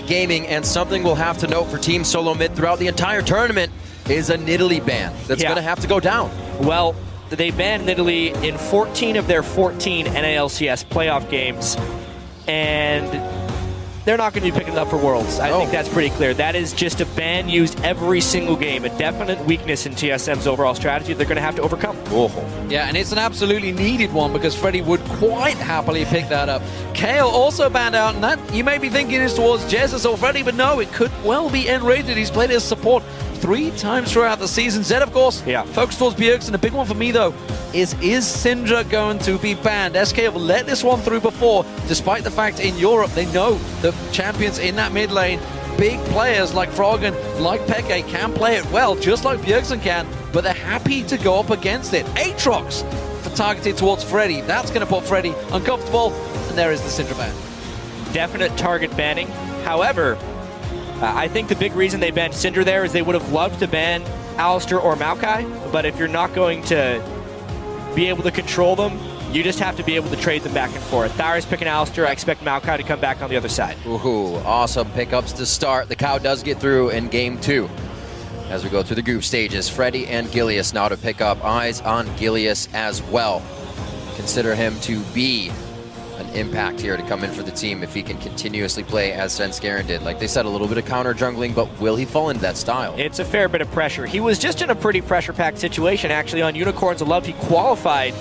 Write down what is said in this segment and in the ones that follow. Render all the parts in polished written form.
Gaming, and something we'll have to note for Team Solomid throughout the entire tournament is a Nidalee ban that's going to have to go down. Well, they banned Nidalee in 14 of their 14 NALCS playoff games, and they're not going to be picking it up for Worlds. I think that's pretty clear. That is just a ban used every single game, a definite weakness in TSM's overall strategy they're going to have to overcome. Yeah, and it's an absolutely needed one because Freddy would quite happily pick that up. Kale also banned out, and that you may be thinking is towards Jesus or Freddy, but no, it could well be N-rated. He's played his support 3 times throughout the season. Zed, of course, focused towards Bjergsen. A big one for me, though, is Syndra going to be banned? SK have let this one through before, despite the fact in Europe they know the champions in that mid lane, big players like Froggen, like Peke, can play it well, just like Bjergsen can, but they're happy to go up against it. Aatrox targeted towards Freddy. That's going to put Freddy uncomfortable, and there is the Syndra ban. Definite target banning. However, I think the big reason they banned Syndra there is they would have loved to ban Alistar or Maokai, but if you're not going to be able to control them, you just have to be able to trade them back and forth. Dyrus picking Alistar, I expect Maokai to come back on the other side. Ooh, awesome pickups to start. The cow does get through in game 2. As we go through the group stages, Freddy and Gilius now to pick up. Eyes on Gilius as well. Consider him to be an impact here to come in for the team if he can continuously play as Svenskeren did. Like they said, a little bit of counter jungling, but will he fall into that style? It's a fair bit of pressure. He was just in a pretty pressure-packed situation, actually, on Unicorns of Love. He qualified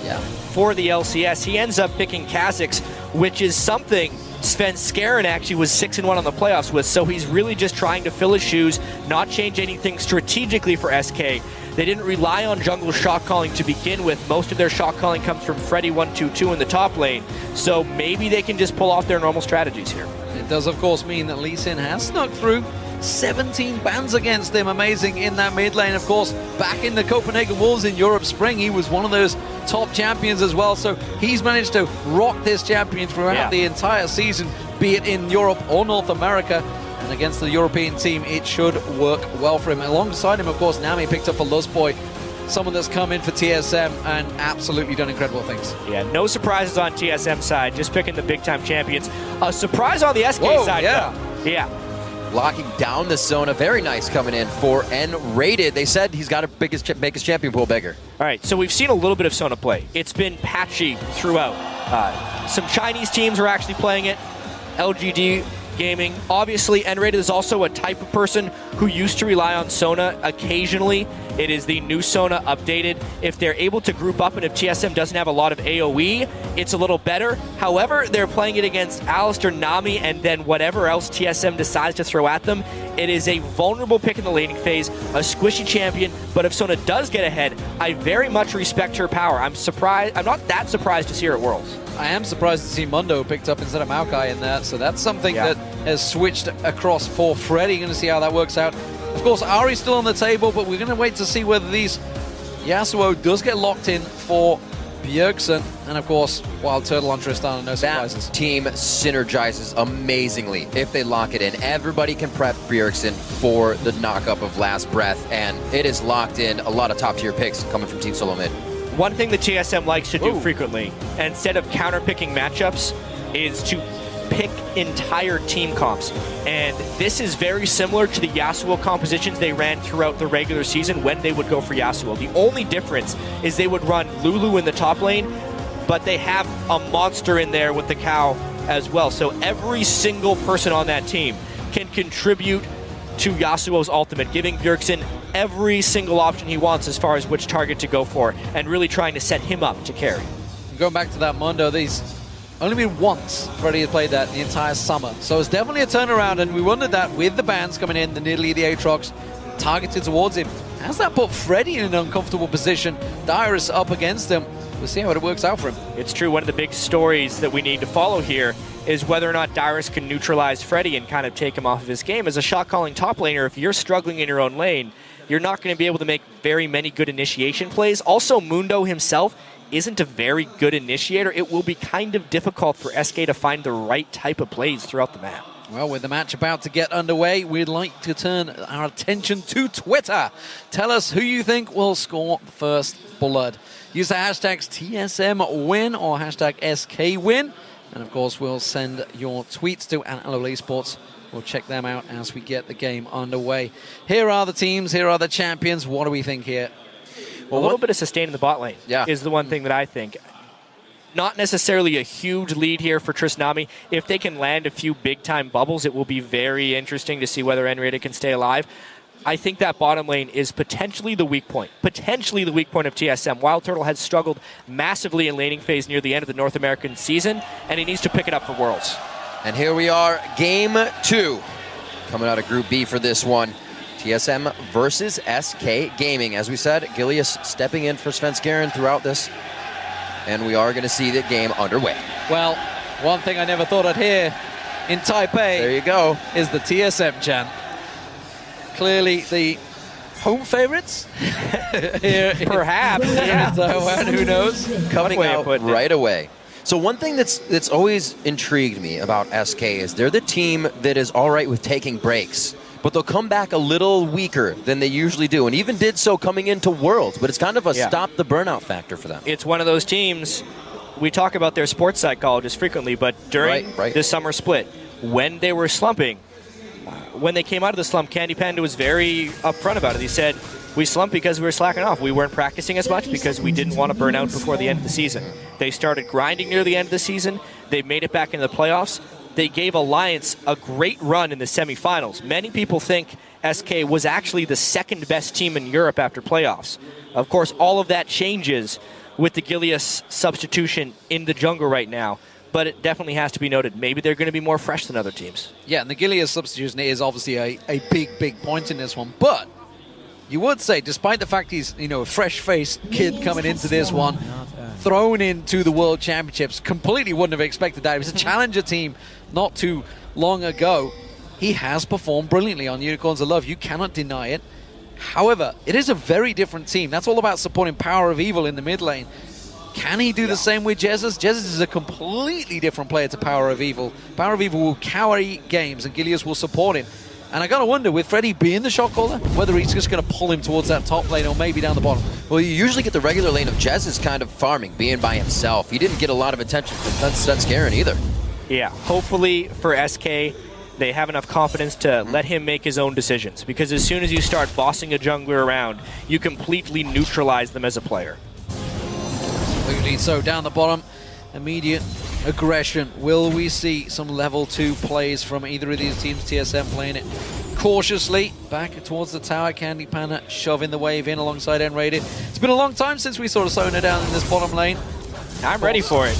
for the LCS. He ends up picking Kha'Zix, which is something Svenskeren actually was 6-1 on the playoffs with, so he's really just trying to fill his shoes, not change anything strategically for SK. They didn't rely on jungle shot calling to begin with. Most of their shot calling comes from Freddy 1-2-2 in the top lane. So maybe they can just pull off their normal strategies here. It does, of course, mean that Lee Sin has snuck through. 17 bans against him. Amazing in that mid lane. Of course, back in the Copenhagen Wolves in Europe Spring, he was one of those top champions as well. So he's managed to rock this champion throughout the entire season, be it in Europe or North America. And against the European team, it should work well for him. Alongside him, of course, Nami picked up for Lustboy, someone that's come in for TSM and absolutely done incredible things. Yeah, no surprises on TSM side, just picking the big-time champions. A surprise on the SK side, though. Yeah. Locking down the Sona. Very nice coming in for N-rated. They said he's got a biggest champion pool bigger. All right, so we've seen a little bit of Sona play. It's been patchy throughout. Some Chinese teams are actually playing it. LGD Gaming. Obviously, N-rated is also a type of person who used to rely on Sona occasionally. It is the new Sona updated. If they're able to group up and if TSM doesn't have a lot of AoE, it's a little better. However, they're playing it against Alistar, Nami, and then whatever else TSM decides to throw at them. It is a vulnerable pick in the laning phase, a squishy champion, but if Sona does get ahead, I very much respect her power. I'm not that surprised to see her at Worlds. I am surprised to see Mundo picked up instead of Maokai in that, so that's something that has switched across for Freddy. Going to see how that works out. Of course, Ari's still on the table, but we're going to wait to see whether these Yasuo does get locked in for Bjergsen. And of course, Wild Turtle on Tristana, no surprises. That team synergizes amazingly if they lock it in. Everybody can prep Bjergsen for the knockup of Last Breath, and it is locked in. A lot of top-tier picks coming from Team Solomid. One thing the TSM likes to do frequently, instead of counter-picking matchups, is to pick entire team comps. And this is very similar to the Yasuo compositions they ran throughout the regular season when they would go for Yasuo. The only difference is they would run Lulu in the top lane, but they have a monster in there with the cow as well. So every single person on that team can contribute to Yasuo's ultimate, giving Bjergsen every single option he wants as far as which target to go for, and really trying to set him up to carry. Going back to that Mundo, these only been once Freddy had played that the entire summer. So it's definitely a turnaround, and we wondered that with the bans coming in, the Nidalee, the Aatrox, targeted towards him. Has that put Freddy in an uncomfortable position? Dyrus up against him. We'll see how it works out for him. It's true, one of the big stories that we need to follow here is whether or not Dyrus can neutralize Freddy and kind of take him off of his game. As a shot-calling top laner, if you're struggling in your own lane, you're not going to be able to make very many good initiation plays. Also, Mundo himself isn't a very good initiator. It will be kind of difficult for SK to find the right type of plays throughout the map. Well, with the match about to get underway, we'd like to turn our attention to Twitter. Tell us who you think will score first blood. Use the hashtags TSMWin or hashtag SKWin. And of course, we'll send your tweets to @LoL Esports We'll check them out as we get the game underway. Here are the teams. Here are the champions. What do we think here? Well, a little bit of sustain in the bot lane is the one thing that I think. Not necessarily a huge lead here for Trisnami. If they can land a few big-time bubbles, it will be very interesting to see whether Enrated can stay alive. I think that bottom lane is potentially the weak point. Potentially the weak point of TSM. Wild Turtle has struggled massively in laning phase near the end of the North American season, and he needs to pick it up for Worlds. And here we are, Game 2. Coming out of Group B for this one. TSM versus SK Gaming. As we said, Gilius stepping in for Svenskeren throughout this. And we are going to see the game underway. Well, one thing I never thought I'd hear in Taipei There you go. is the TSM chant. Clearly the home favorites here. Perhaps. In Taiwan, who knows? Coming out right away. So one thing that's always intrigued me about SK is they're the team that is all right with taking breaks, but they'll come back a little weaker than they usually do, and even did so coming into Worlds, but it's kind of a stop the burnout factor for them. It's one of those teams, we talk about their sports psychologists frequently, but during the summer split, when they were slumping, when they came out of the slump, Candy Panda was very upfront about it. He said, we slumped because we were slacking off. We weren't practicing as much because we didn't want to burn out before the end of the season. They started grinding near the end of the season. They made it back into the playoffs. They gave Alliance a great run in the semifinals. Many people think SK was actually the second best team in Europe after playoffs. Of course, all of that changes with the Gilius substitution in the jungle right now. But it definitely has to be noted. Maybe they're going to be more fresh than other teams. Yeah, and the Gilius substitution is obviously a big point in this one. But you would say, despite the fact he's a fresh-faced kid coming into this one, thrown into the World Championships, completely wouldn't have expected that. He was a challenger team not too long ago. He has performed brilliantly on Unicorns of Love. You cannot deny it. However, it is a very different team. That's all about supporting Power of Evil in the mid lane. Can he do the same with Jesus? Jesus is a completely different player to Power of Evil. Power of Evil will carry games, and Gilius will support him. And I got to wonder, with Freddy being the shot caller, whether he's just going to pull him towards that top lane or maybe down the bottom. Well, you usually get the regular lane of Jesus kind of farming, being by himself. He didn't get a lot of attention from Svenskeren either. Yeah, hopefully for SK, they have enough confidence to let him make his own decisions. Because as soon as you start bossing a jungler around, you completely neutralize them as a player. Absolutely. So down the bottom, immediate aggression. Will we see some level 2 plays from either of these teams? TSM playing it cautiously. Back towards the tower. Candy Panda shoving the wave in alongside Enrated. It's been a long time since we saw Sona down in this bottom lane. I'm ready for it.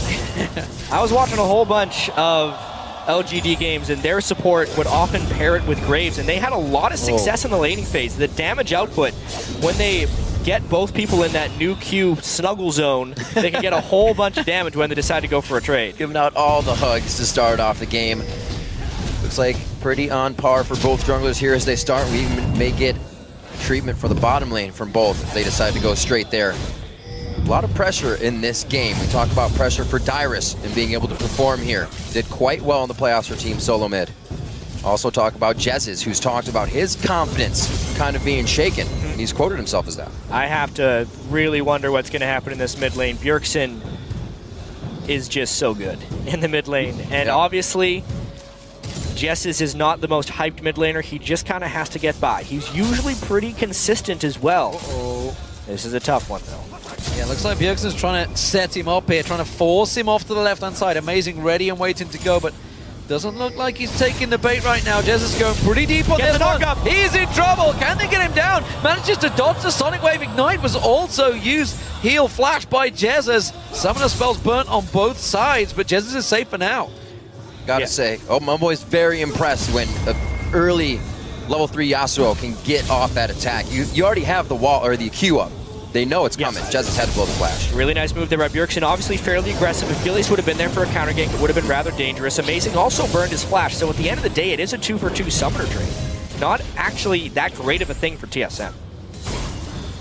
I was watching a whole bunch of LGD games, and their support would often pair it with Graves, and they had a lot of success in the laning phase. The damage output, when they get both people in that new Q snuggle zone, they can get a whole bunch of damage when they decide to go for a trade. Giving out all the hugs to start off the game. Looks like pretty on par for both junglers here as they start. We may get treatment for the bottom lane from both if they decide to go straight there. A lot of pressure in this game. We talk about pressure for Dyrus and being able to perform here. Did quite well in the playoffs for Team Solomid. Also talk about Jez's, who's talked about his confidence kind of being shaken. And he's quoted himself as that. I have to really wonder what's going to happen in this mid lane. Bjergsen is just so good in the mid lane. And obviously, Jez's is not the most hyped mid laner. He just kind of has to get by. He's usually pretty consistent as well. This is a tough one, though. Yeah, looks like Bjergsen's trying to set him up here, trying to force him off to the left-hand side. Amazing, ready and waiting to go, but doesn't look like he's taking the bait right now. Jez is going pretty deep on this one. He's in trouble. Can they get him down? Manages to dodge the Sonic Wave. Ignite was also used. Heal flash by Jez as Summoner spells burnt on both sides, but Jez is safe for now. Gotta say, my boy's very impressed when an early level 3 Yasuo can get off that attack. You already have the wall or the Q up. They know it's coming. Jez has had to blow the flash. Really nice move there by Bjergsen. Obviously fairly aggressive. If Gilius would have been there for a counter gank, it would have been rather dangerous. Amazing also burned his flash. So at the end of the day, it is a 2-for-2 summoner trade. Not actually that great of a thing for TSM.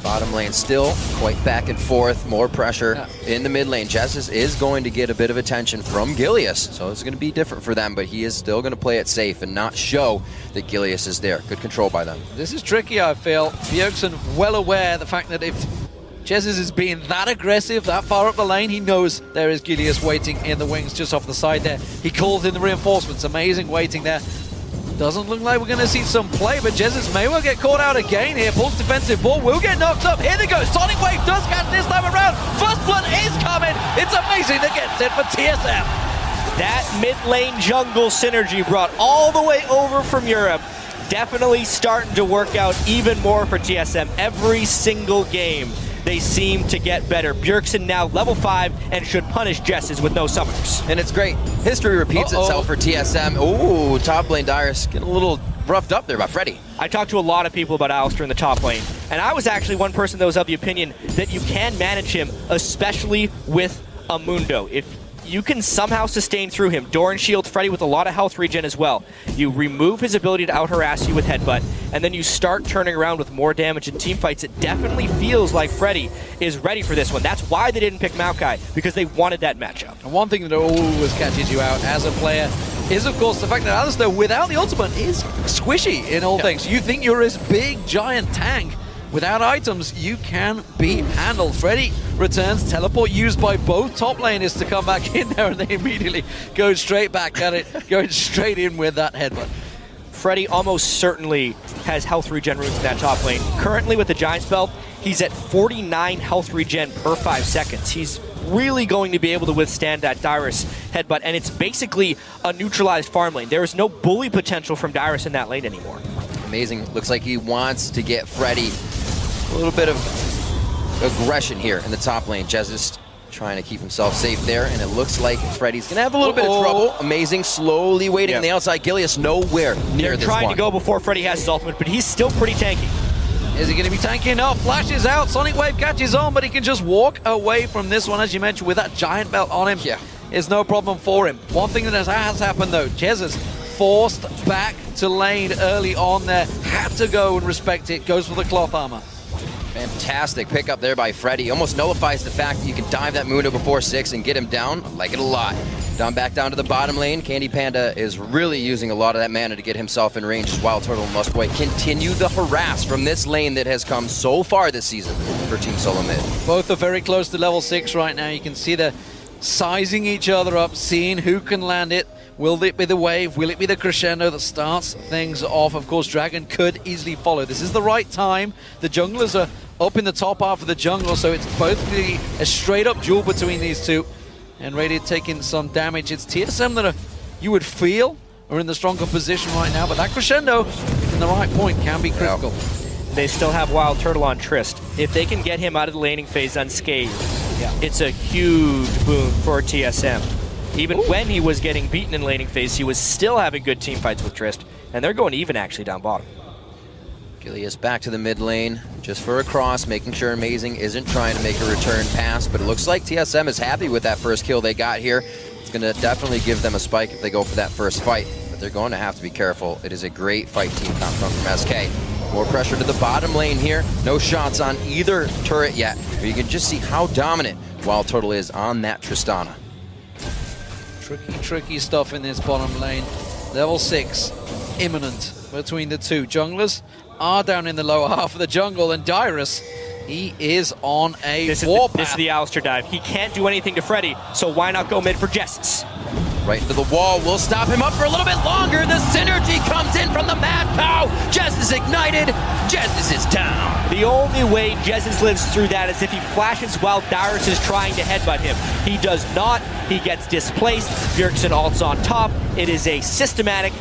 Bottom lane still quite back and forth. More pressure in the mid lane. Jez is going to get a bit of attention from Gilius. So it's going to be different for them, but he is still going to play it safe and not show that Gilius is there. Good control by them. This is tricky, I feel. Bjergsen well aware of the fact that if Jez is being that aggressive, that far up the lane, he knows there is Gilius waiting in the wings just off the side there. He calls in the reinforcements. Amazing waiting there. Doesn't look like we're going to see some play, but Jesus may well get caught out again here. Pulse defensive ball will get knocked up. Here they go. Sonic Wave does catch this time around. First blood is coming. It's amazing that gets it for TSM. That mid lane jungle synergy brought all the way over from Europe. Definitely starting to work out even more for TSM. Every single game, they seem to get better. Bjergsen now level 5 and should punish Jesses with no summoners. And it's great. History repeats itself for TSM. Ooh, top lane Dyrus getting a little roughed up there by Freddy. I talked to a lot of people about Alistar in the top lane, and I was actually one person that was of the opinion that you can manage him, especially with a Mundo. If you can somehow sustain through him, Doran shield Freddy with a lot of health regen as well. You remove his ability to out-harass you with Headbutt, and then you start turning around with more damage in teamfights. It definitely feels like Freddy is ready for this one. That's why they didn't pick Maokai, because they wanted that matchup. And one thing that always catches you out as a player is, of course, the fact that Alistar, without the ultimate, is squishy in all things. You think you're this big, giant tank. Without items, you can be handled. Freddy returns, teleport used by both top laners to come back in there, and they immediately go straight back at it, going straight in with that headbutt. Freddy almost certainly has health regen runes in that top lane. Currently with the Giant Spell, he's at 49 health regen per 5 seconds. He's really going to be able to withstand that Dyrus headbutt, and it's basically a neutralized farm lane. There is no bully potential from Dyrus in that lane anymore. Amazing. Looks like he wants to get Freddy a little bit of aggression here in the top lane. Jesus trying to keep himself safe there, and it looks like Freddy's gonna have a little bit of trouble. Amazing, slowly waiting on the outside. Gilius nowhere near this one. They're trying to go before Freddy has his ultimate, but he's still pretty tanky. Is he going to be tanky enough? Flashes out, Sonic Wave catches on, but he can just walk away from this one, as you mentioned, with that giant belt on him. Yeah, is no problem for him. One thing that has happened though, Jesus forced back to lane early on there, had to go and respect it, goes for the cloth armor. Fantastic pickup there by Freddy. Almost nullifies the fact that you can dive that Mundo before 6 and get him down. I like it a lot. Back down to the bottom lane. Candy Panda is really using a lot of that mana to get himself in range. Wild Turtle and Muskboy continue the harass from this lane that has come so far this season for Team Solomid. Both are very close to level 6 right now. You can see they're sizing each other up, seeing who can land it. Will it be the wave? Will it be the crescendo that starts things off? Of course, Dragon could easily follow. This is the right time. The junglers are up in the top half of the jungle, so it's both a straight-up duel between these two. And Radiant taking some damage. It's TSM that you would feel are in the stronger position right now, but that crescendo in the right point can be critical. They still have Wild Turtle on Trist. If they can get him out of the laning phase unscathed, it's a huge boon for TSM. Even when he was getting beaten in laning phase, he was still having good team fights with Trist, and they're going even actually down bottom. Gilius back to the mid lane, just for a cross, making sure Amazing isn't trying to make a return pass, but it looks like TSM is happy with that first kill they got here. It's going to definitely give them a spike if they go for that first fight, but they're going to have to be careful. It is a great fight team coming from SK. More pressure to the bottom lane here. No shots on either turret yet, but you can just see how dominant Wild Turtle is on that Tristana. Tricky stuff in this bottom lane. Level 6, imminent between the two. Junglers are down in the lower half of the jungle, and Dyrus, he is on a warpath. This is the Alistar dive. He can't do anything to Freddy, so why not go mid for Jesses? Right into the wall, will stop him up for a little bit longer. The synergy comes in from the Mad Cow. Jez is ignited, Jez is down. The only way Jesses lives through that is if he flashes while Dyrus is trying to headbutt him. He does not, he gets displaced. Bjergsen ults on top. It is a systematic,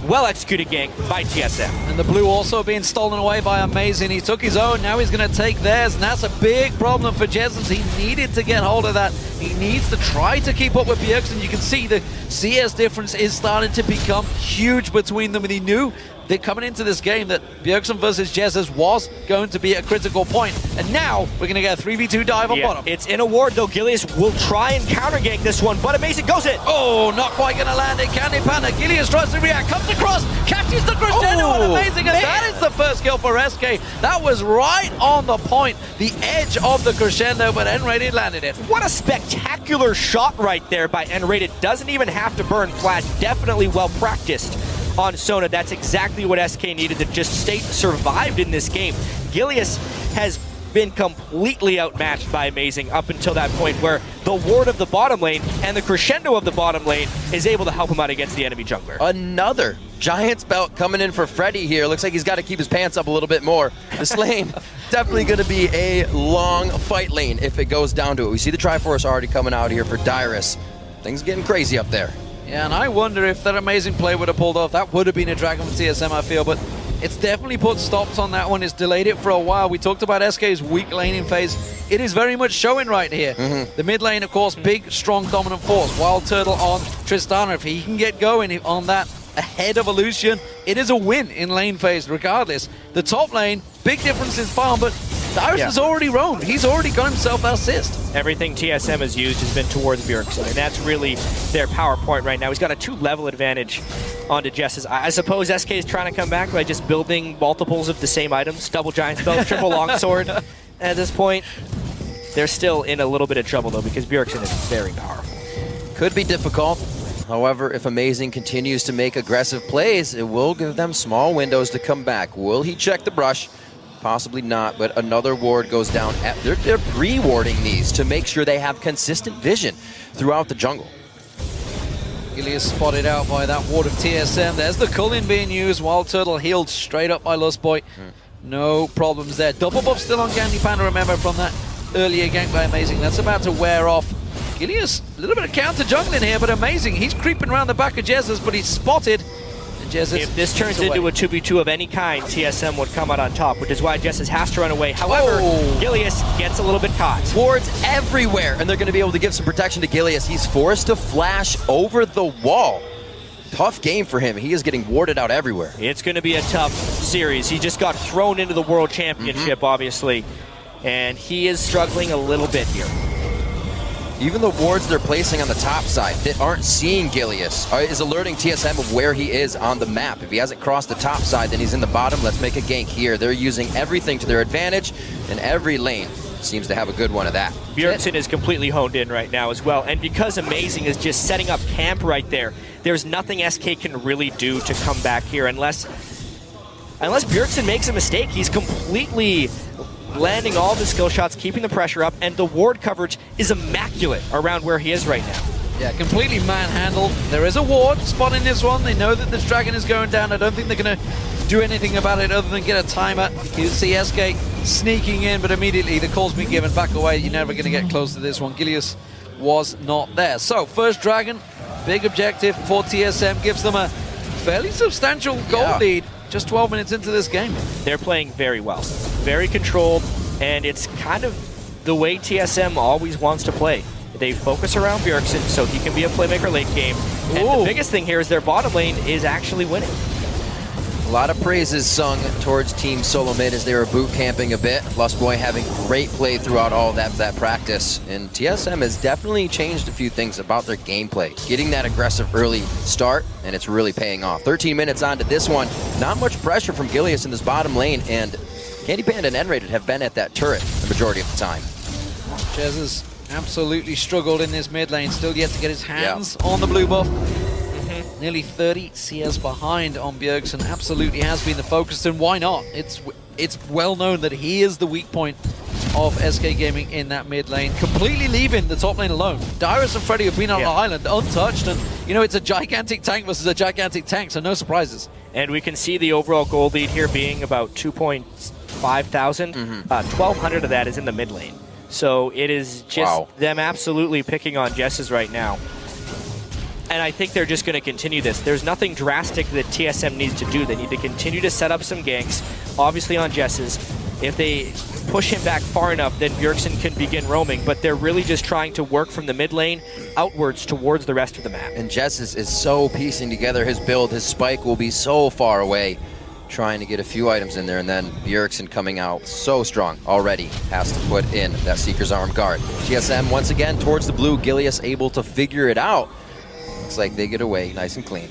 well-executed gank by TSM. And the blue also being stolen away by Amazing. He took his own, now he's going to take theirs, and that's a big problem for Jesses. He needed to get hold of that. He needs to try to keep up with Bjergsen. You can see the CS difference is starting to become huge between them, and he knew that coming into this game that Bjergsen versus Jesses was going to be a critical point. And now we're going to get a 3v2 dive on bottom. It's in a ward though. Gilius will try and counter gank this one, but Amazing goes it. Oh, not quite going to land it. Candy Panda. Gilius tries to react, comes across, catches the crescendo on Amazing, and that is the first kill for SK. That was right on the point, the edge of the crescendo, but N-Rated landed it. What a spectacular shot right there by N-Rated. Doesn't even have to burn flash. Definitely well practiced on Sona. That's exactly what SK needed to just stay survived in this game. Gilius has been completely outmatched by Amazing up until that point where the ward of the bottom lane and the crescendo of the bottom lane is able to help him out against the enemy jungler. Another Giants belt coming in for Freddy here. Looks like he's got to keep his pants up a little bit more. This lane, definitely going to be a long fight lane if it goes down to it. We see the Triforce already coming out here for Dyrus. Things getting crazy up there. Yeah, and I wonder if that amazing play would have pulled off. That would have been a Dragon for TSM, I feel, but it's definitely put stops on that one. It's delayed it for a while. We talked about SK's weak laning phase. It is very much showing right here. The mid lane, of course, big, strong, dominant force. Wild Turtle on Tristana. If he can get going on that ahead of Illusion, it is a win in lane phase regardless. The top lane, big difference in farm, but Dyrus has already roamed. He's already got himself an assist. Everything TSM has used has been towards Bjergsen, and that's really their power point right now. He's got a 2-level advantage onto Jess's. I suppose SK is trying to come back by just building multiples of the same items, double giant belt, triple longsword. At this point, they're still in a little bit of trouble though, because Bjergsen is very powerful. Could be difficult. However, if Amazing continues to make aggressive plays, it will give them small windows to come back. Will he check the brush? Possibly not, but another ward goes down. They're pre-warding these to make sure they have consistent vision throughout the jungle. Gilius spotted out by that ward of TSM. There's the Cullen being used. Wild Turtle healed straight up by Lustboy. No problems there. Double buff still on Gandy Panda, remember, from that earlier gank by Amazing. That's about to wear off. Gilius, a little bit of counter jungling here, but Amazing. He's creeping around the back of Jesus, but he's spotted. If this turns into a 2v2 of any kind, TSM would come out on top, which is why Jesus has to run away. However, Gilius gets a little bit caught. Wards everywhere, and they're going to be able to give some protection to Gilius. He's forced to flash over the wall. Tough game for him. He is getting warded out everywhere. It's going to be a tough series. He just got thrown into the World Championship, obviously, and he is struggling a little bit here. Even the wards they're placing on the top side that aren't seeing Gilius is alerting TSM of where he is on the map. If he hasn't crossed the top side, then he's in the bottom. Let's make a gank here. They're using everything to their advantage, and every lane seems to have a good one of that. Bjergsen is completely honed in right now as well, and because Amazing is just setting up camp right there, there's nothing SK can really do to come back here unless Bjergsen makes a mistake. He's completely landing all the skill shots, keeping the pressure up, and the ward coverage is immaculate around where he is right now. Yeah, completely manhandled. There is a ward spotting this one. They know that this dragon is going down. I don't think they're going to do anything about it other than get a timer. You see SK sneaking in, but immediately the call's been given. Back away. You're never going to get close to this one. Gilius was not there. So, first dragon, big objective for TSM. Gives them a fairly substantial gold lead. Just 12 minutes into this game. They're playing very well, very controlled, and it's kind of the way TSM always wants to play. They focus around Bjergsen so he can be a playmaker late game. And the biggest thing here is their bottom lane is actually winning. A lot of praises sung towards Team Solomid as they were boot camping a bit. Lustboy having great play throughout all that practice. And TSM has definitely changed a few things about their gameplay. Getting that aggressive early start, and it's really paying off. 13 minutes onto this one. Not much pressure from Gilius in this bottom lane, and Candy Panda and N-Rated have been at that turret the majority of the time. Jez has absolutely struggled in this mid lane. Still yet to get his hands on the blue buff. Nearly 30 CS behind on Bjergsen. Absolutely has been the focus, and why not? It's well known that he is the weak point of SK Gaming in that mid lane. Completely leaving the top lane alone. Dyrus and Freddy have been on the island untouched, and you know, it's a gigantic tank versus a gigantic tank, so no surprises. And we can see the overall gold lead here being about 2.5 thousand. 1,200 of that is in the mid lane. So it is just them absolutely picking on Jesses right now. And I think they're just going to continue this. There's nothing drastic that TSM needs to do. They need to continue to set up some ganks, obviously on Jesses. If they push him back far enough, then Bjergsen can begin roaming. But they're really just trying to work from the mid lane outwards towards the rest of the map. And Jesses is so piecing together his build. His spike will be so far away, trying to get a few items in there. And then Bjergsen coming out so strong already has to put in that Seeker's Arm guard. TSM once again towards the blue. Gilius able to figure it out. Looks like they get away nice and clean.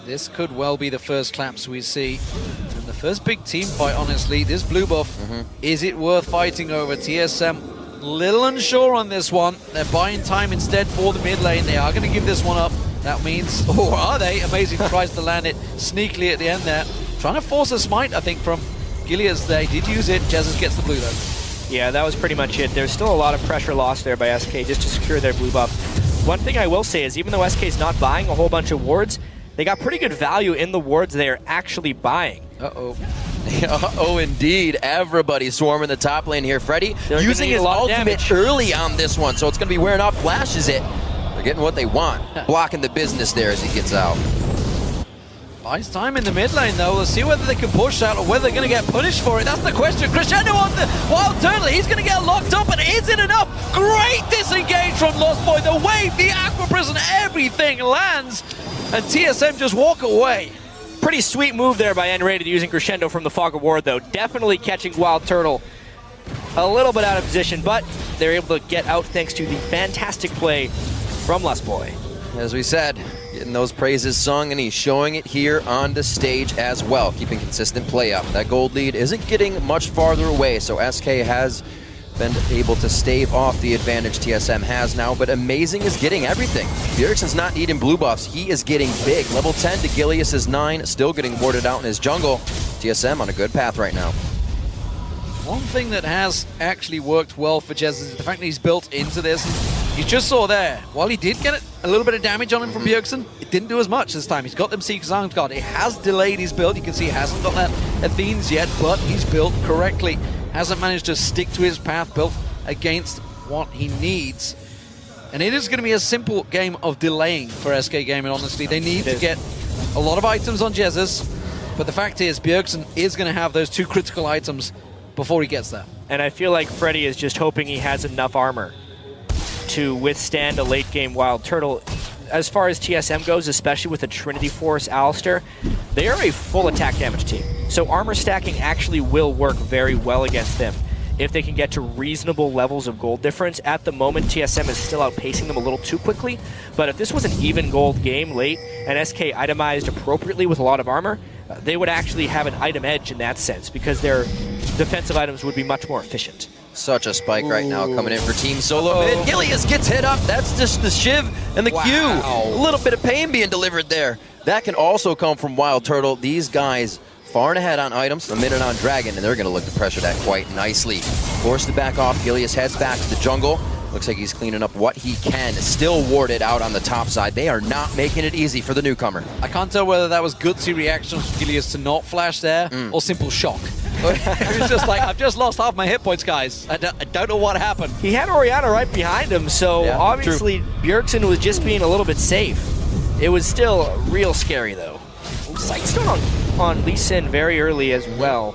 This could well be the first claps we see. And the first big team fight, honestly. This blue buff, is it worth fighting over? TSM, little unsure on this one. They're buying time instead for the mid lane. They are going to give this one up. That means, or are they? Amazing tries to land it sneakily at the end there. Trying to force a smite, I think, from Gilius. They did use it. Jesus gets the blue though. Yeah, that was pretty much it. There's still a lot of pressure lost there by SK just to secure their blue buff. One thing I will say is even though SK is not buying a whole bunch of wards, they got pretty good value in the wards they are actually buying. Uh-oh. Oh, indeed. Everybody swarming the top lane here. Freddy They're using his ultimate early on this one, so it's going to be wearing off. Flashes it. They're getting what they want. Blocking the business there as he gets out. Buys time in the mid lane, though. We'll see whether they can push out or whether they're going to get punished for it. That's the question. Crescendo on the Wild Turtle. He's going to get locked up, but is it enough? Great disengage from Lost Boy. The wave, the Aqua Prison, everything lands, and TSM just walk away. Pretty sweet move there by N-Rated using Crescendo from the Fog of War, though. Definitely catching Wild Turtle a little bit out of position, but they're able to get out thanks to the fantastic play from Lost Boy. As we said, getting those praises sung, and he's showing it here on the stage as well, keeping consistent play up. That gold lead isn't getting much farther away, so SK has been able to stave off the advantage TSM has now, but Amazing is getting everything. Bjergsen's not needing blue buffs, he is getting big. Level 10 to Gilius' 9, still getting warded out in his jungle. TSM on a good path right now. One thing that has actually worked well for Jez is the fact that he's built into this. You just saw there, while he did get a little bit of damage on him from Bjergsen, it didn't do as much this time. He's got them Seeker's Arms Guard. It has delayed his build. You can see he hasn't got that Athenes yet, but he's built correctly. Hasn't managed to stick to his path, built against what he needs. And it is going to be a simple game of delaying for SK Gaming, honestly. They need to get a lot of items on Jesus, but the fact is Bjergsen is going to have those 2 critical items before he gets there. And I feel like Freddy is just hoping he has enough armor to withstand a late game Wild Turtle. As far as TSM goes, especially with the Trinity Force Alistair, they are a full attack damage team. So armor stacking actually will work very well against them if they can get to reasonable levels of gold difference. At the moment, TSM is still outpacing them a little too quickly, but if this was an even gold game late and SK itemized appropriately with a lot of armor, they would actually have an item edge in that sense because their defensive items would be much more efficient. Such a spike right now coming in for Team Solomid. Gilius gets hit up. That's just the Shiv and the Q. A little bit of pain being delivered there. That can also come from Wild Turtle. These guys far and ahead on items, a minute on Dragon, and they're going to look to pressure that quite nicely. Forced to back off. Gilius heads back to the jungle. Looks like he's cleaning up what he can. Still warded out on the top side. They are not making it easy for the newcomer. I can't tell whether that was gutsy reaction from Gilius to not flash there or simple shock. He was just like, I've just lost half my hit points, guys. I don't know what happened. He had Orianna right behind him, so Yeah, obviously Bjergsen was just being a little bit safe. It was still real scary, though. Sightstone on Lee Sin very early as well.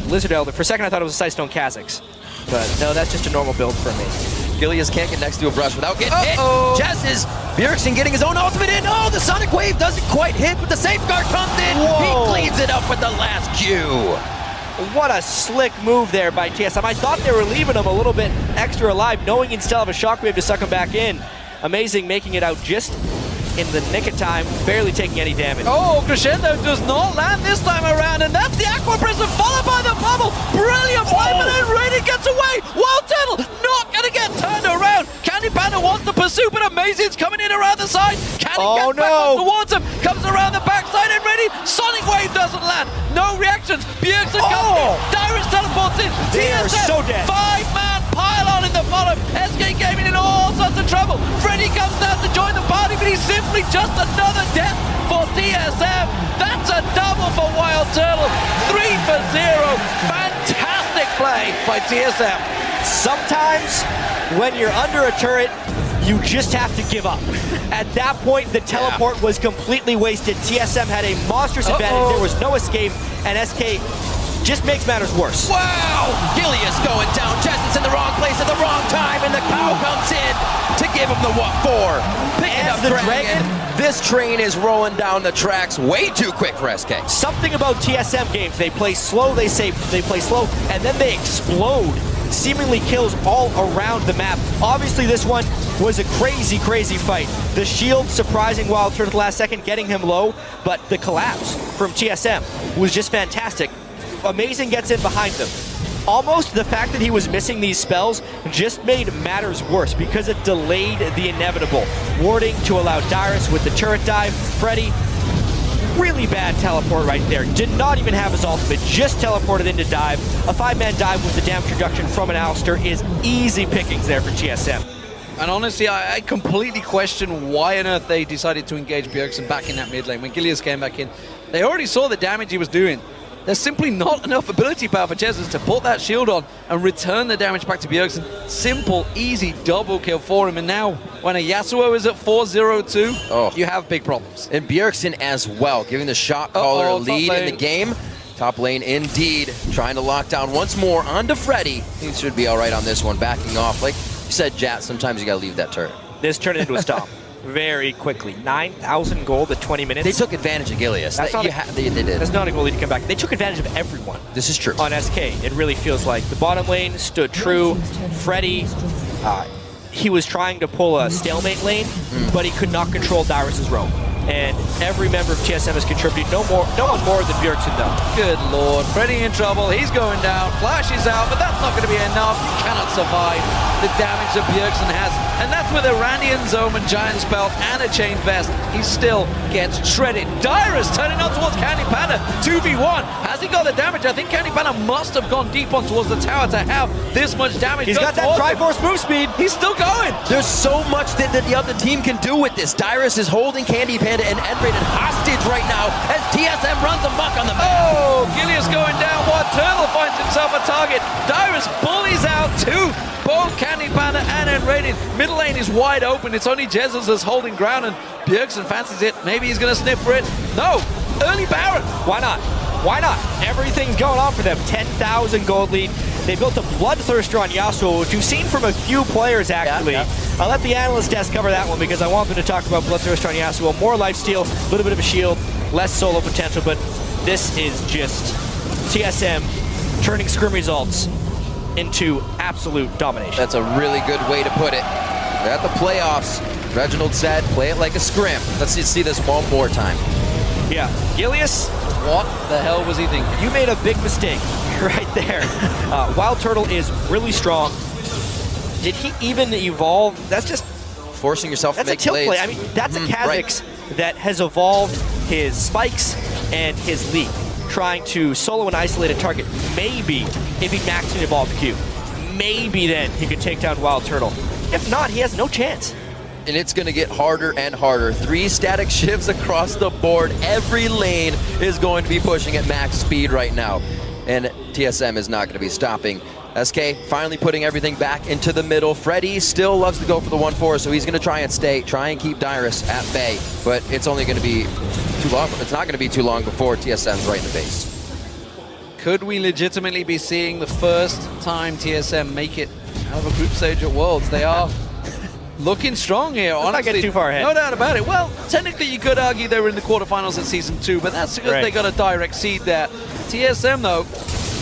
Lizard Elder, for a second I thought it was a Sightstone Kha'Zix, but no, that's just a normal build for me. Gilius can't get next to a brush without getting hit. Jez Bjergsen getting his own ultimate in. Oh, the Sonic Wave doesn't quite hit, but the safeguard comes in. Whoa. He cleans it up with the last Q. What a slick move there by TSM. I thought they were leaving him a little bit extra alive, knowing he'd still have a shockwave to suck him back in. Amazing making it out just in the nick of time, barely taking any damage. Oh, Crescendo does not land this time around, and that's the Aqua Prison followed by the bubble. Brilliant play, but then Raiden gets away. Wild Turtle not going to get turned around. Candy Panda wants to pursue, but Amazing's coming in around the side. Candy gets back up towards him, comes around the backside and ready. Sonic Wave doesn't land. No reactions. Bjergsen comes in. Dyrus teleports in. They are so dead. 5-man pylon in the bottom. SK Gaming in all sorts of trouble. Freddy comes down to join the party, but he's simply just another death for TSM. That's a double for Wild Turtle. 3 for 0. Fantastic play by TSM. Sometimes when you're under a turret, you just have to give up. At that point, the teleport was completely wasted. TSM had a monstrous advantage. There was no escape, and SK just makes matters worse. Wow! Gilius going down. Jez is in the wrong place at the wrong time, and the cow comes in to give him the what for. Picking up the dragon. This train is rolling down the tracks way too quick for SK. Something about TSM games, they play slow, they play slow, and then they explode. Seemingly kills all around the map. Obviously this one was a crazy, crazy fight. The shield surprising Wild Turtle at the last second, getting him low, but the collapse from TSM was just fantastic. Amazing gets in behind them. Almost the fact that he was missing these spells just made matters worse because it delayed the inevitable. Warding to allow Dyrus with the turret dive. Freddy, really bad teleport right there. Did not even have his ultimate, just teleported into dive. A 5-man dive with the damage reduction from an Alistair is easy pickings there for TSM. And honestly, I completely question why on earth they decided to engage Bjergsen back in that mid lane. When Gilius came back in, they already saw the damage he was doing. There's simply not enough ability power for Jesus to put that shield on and return the damage back to Bjergsen. Simple, easy double kill for him. And now, when a Yasuo is at 4-0-2, you have big problems. And Bjergsen as well, giving the shot caller lead in the game. Top lane indeed, trying to lock down once more onto Freddy. He should be all right on this one, backing off. Like you said, Jat, sometimes you got to leave that turret. This turned into a stomp very quickly. 9,000 gold at 20 minutes. They took advantage of Gilius. They did. That's not a goal to come back. They took advantage of everyone. This is true. On SK, it really feels like the bottom lane stood true. Freddy, he was trying to pull a stalemate lane, but he could not control Dyrus's roam. And every member of TSM has contributed. No one more than Bjergsen though. Good lord, Freddy in trouble. He's going down. Flash is out, but that's not going to be enough. You cannot survive the damage that Bjergsen has. And that's with a Randian Zome and Giant Spell and a Chain Vest. He still gets shredded. Dyrus turning on towards Candy Panda. 2v1. Has he got the damage? I think Candy Panda must have gone deep on towards the tower to have this much damage. He's got that Triforce move speed. He's still going. There's so much that the other team can do with this. Dyrus is holding Candy Panda and Enrated hostage right now as TSM runs amok on the map. Oh, Gilius going down. What? Turtle finds himself a target. Dyrus bullies out two. Both Candy Panda and Enrated. Middle lane is wide open. It's only Jesus that's holding ground, and Bjergsen fancies it. Maybe he's going to sniff for it. No. Early Baron. Why not? Why not? Everything's going on for them. 10,000 gold lead. They built a bloodthirster on Yasuo, which we've seen from a few players, actually. Yeah. I'll let the analyst desk cover that one because I want them to talk about bloodthirster on Yasuo. More lifesteal, a little bit of a shield, less solo potential, but this is just TSM turning scrim results into absolute domination. That's a really good way to put it. They're at the playoffs. Reginald said, play it like a scrim. Let's just see this one more time. Yeah, Gilius, what the hell was he thinking? you made a big mistake right there. Wild Turtle is really strong. Did he even evolve? That's just Forcing yourself to make tilt plays. play. I mean, that's a Kha'Zix that has evolved his spikes and his leap, trying to solo and isolate a target. Maybe if he maxed an evolved Q, maybe then he could take down Wild Turtle. If not, he has no chance. And it's going to get harder and harder. 3 static shifts across the board. Every lane is going to be pushing at max speed right now. And TSM is not going to be stopping. SK finally putting everything back into the middle. Freddy still loves to go for the 1-4, so he's going to try and keep Dyrus at bay. But it's only going to be too long. It's not going to be too long before TSM's right in the base. Could we legitimately be seeing the first time TSM make it out of a group stage at Worlds? They are looking strong here, honestly. Not getting too far ahead. No doubt about it. Well, technically you could argue they were in the quarterfinals at Season 2, but that's because they got a direct seed there. TSM, though,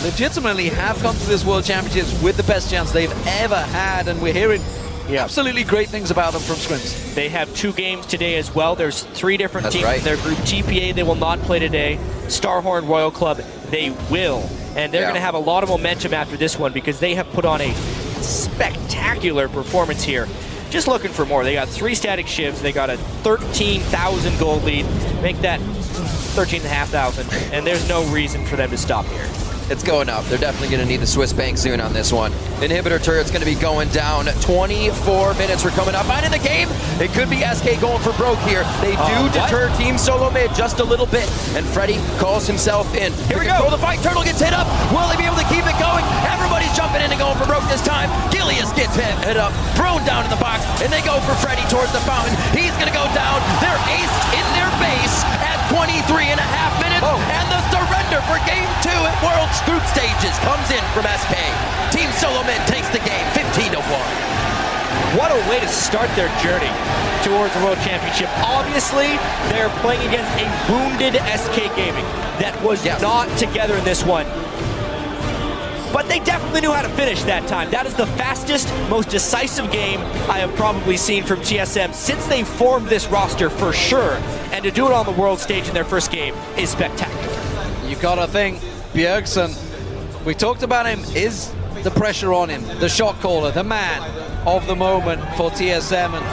legitimately have come to this World Championships with the best chance they've ever had, and we're hearing absolutely great things about them from scrims. They have 2 games today as well. There's 3 different teams in their group. TPA, they will not play today. Starhorn Royal Club, they will. And they're going to have a lot of momentum after this one because they have put on a spectacular performance here. Just looking for more. They got 3 static shivs. They got a 13,000 gold lead. Make that 13,500. And there's no reason for them to stop here. It's going up. They're definitely going to need the Swiss bank soon on this one. Inhibitor turret's going to be going down. 24 minutes. We're coming up. Right in the game. It could be SK going for broke here. They do deter Team Solomid just a little bit. And Freddy calls himself in. Here we go. The fight. Turtle gets hit up. Will he be able to keep it going? Everybody's jumping in and going for broke this time. Gilius gets hit up. Thrown down in the box. And they go for Freddy towards the fountain. He's going to go down. They're aced in their base at 23.5 minutes. And the surrender for Game 2 at Worlds Group Stages comes in from SK. Team Solomid takes the game 15-1. What a way to start their journey towards the World Championship. Obviously, they're playing against a wounded SK Gaming that was not together in this one. But they definitely knew how to finish that time. That is the fastest, most decisive game I have probably seen from TSM since they formed this roster for sure. And to do it on the world stage in their first game is spectacular. You gotta think, Bjergsen, we talked about him, is the pressure on him, the shot caller, the man of the moment for TSM, and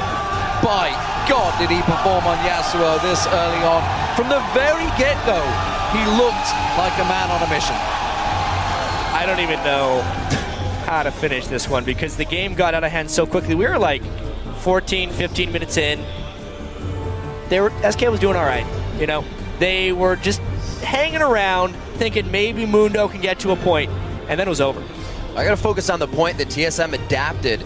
by God did he perform on Yasuo this early on. From the very get-go, he looked like a man on a mission. I don't even know how to finish this one because the game got out of hand so quickly. We were like 14, 15 minutes in, SK was doing all right. You know, they were just hanging around, thinking maybe Mundo can get to a point, and then it was over. I got to focus on the point that TSM adapted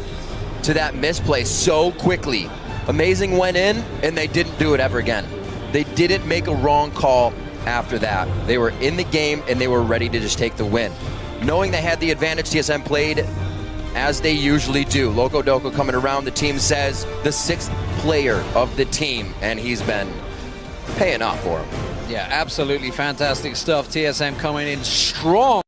to that misplay so quickly. Amazing went in, and they didn't do it ever again. They didn't make a wrong call after that. They were in the game, and they were ready to just take the win. Knowing they had the advantage, TSM played as they usually do. Loco Doco coming around, the team says the 6th player of the team, and he's been paying off for him. Yeah, absolutely fantastic stuff. TSM coming in strong.